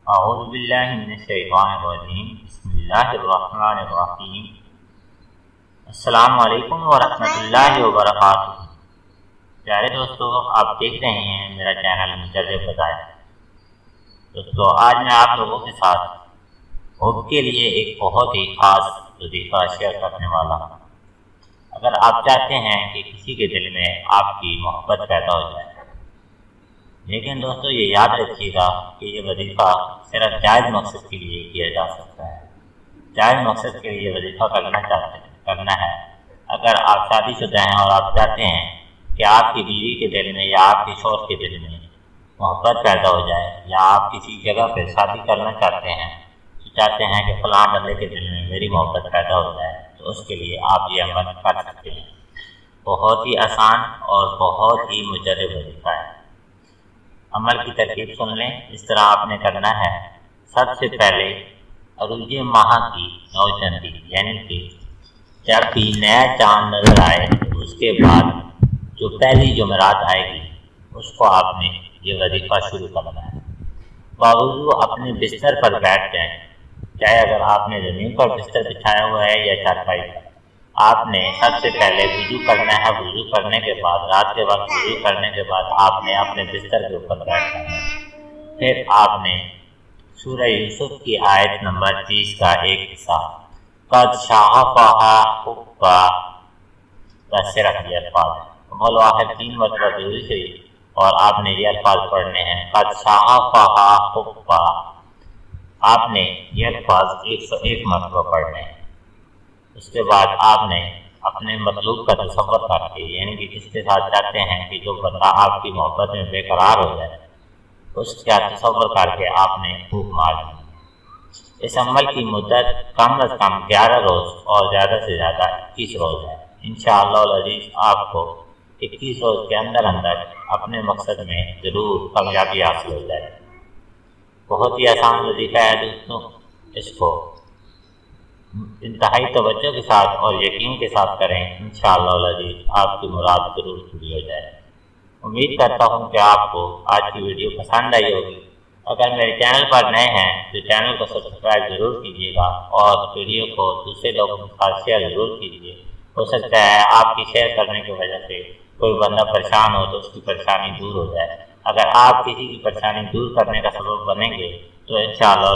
اعوذ باللہ من الشیطان الرجیم بسم اللہ الرحمن الرحیم السلام علیکم ورحمۃ اللہ وبرکاتہ۔ پیارے دوستو، آپ دیکھ رہے ہیں میرا چینل مجرب بتایا۔ دوستو، آج میں آپ لوگوں کے ساتھ حب کے لیے ایک بہت ہی خاص وظیفہ شیئر کرنے والا ہوں۔ اگر آپ چاہتے ہیں کہ کسی کے دل میں آپ کی محبت پیدا ہو جائے، لیکن دوستو یہ یاد رکھیے گا کہ یہ وظیفہ صرف جائز مقصد کے لیے کیا جا سکتا ہے۔ جائز مقصد کے لیے وظیفہ کرنا ہے۔ اگر آپ شادی شدہ ہیں اور آپ چاہتے ہیں کہ آپ کی بیوی کے دل میں یا آپ کے شوہر کے دل میں محبت پیدا ہو جائے، یا آپ کسی جگہ پہ شادی کرنا چاہتے ہیں تو چاہتے ہیں کہ فلاں بندے کے دل میں میری محبت پیدا ہو جائے، تو اس کے لیے آپ یہ عمل کر سکتے ہیں۔ بہت ہی آسان اور بہت ہی مجرب وظیفہ ہے۔ عمل کی ترکیب سن لیں۔ اس طرح آپ نے کرنا ہے، سب سے پہلے عروج ماہ کی نو چندی، یعنی کہ جب بھی نیا چاند نظر آئے اس کے بعد جو پہلی جمعرات آئے گی اس کو آپ نے یہ وظیفہ شروع کرنا ہے۔ باوضو اپنے بستر پر بیٹھ جائیں، چاہے اگر آپ نے زمین پر بستر بچھایا ہوا ہے یا چارپائی پر۔ آپ نے سب سے پہلے وضو کرنا ہے۔ وضو کرنے کے بعد، رات کے وقت وضو کرنے کے بعد آپ نے اپنے بستر کے اوپر بیٹھنا ہے۔ پھر آپ نے سورہ یوسف کی آیت نمبر 30 کا ایک حصہ قد شغفها حبا، بس صرف یہ الفاظ ہے، آخر 3 مرتبہ ضروری سے، اور آپ نے یہ الفاظ پڑھنے ہیں قد شغفها حبا۔ آپ نے یہ الفاظ 101 مرتبہ پڑھنے ہیں۔ اس کے بعد آپ نے اپنے مطلوب کا تصور کر کے، یعنی کہ جس کے ساتھ چاہتے ہیں کہ جو بندہ آپ کی محبت میں بے قرار ہو جائے، اس کا تصور کر کے آپ نے پھونک مار دی۔ اس عمل کی مدت کم از کم 11 روز اور زیادہ سے زیادہ 21 روز ہے۔ انشاءاللہ العزیز آپ کو 21 روز کے اندر اپنے مقصد میں ضرور کامیابی حاصل ہو جائے۔ بہت ہی آسان وظیفہ ہے دوستوں، اس کو انتہائی توجہ کے ساتھ اور یقین کے ساتھ کریں، انشاءاللہ العزیز آپ کی مراد ضرور پوری ہو جائے۔ امید کرتا ہوں کہ آپ کو آج کی ویڈیو پسند آئی ہوگی۔ اگر میرے چینل پر نئے ہیں تو چینل کو سبسکرائب ضرور کیجیے گا، اور ویڈیو کو دوسرے لوگوں کے ساتھ شیئر ضرور کیجیے۔ ہو سکتا ہے آپ کی شیئر کرنے کی وجہ سے کوئی بندہ پریشان ہو تو اس کی پریشانی دور ہو جائے۔ اگر آپ کسی کی پریشانی دور کرنے کا سبب بنیں گے تو انشاءاللہ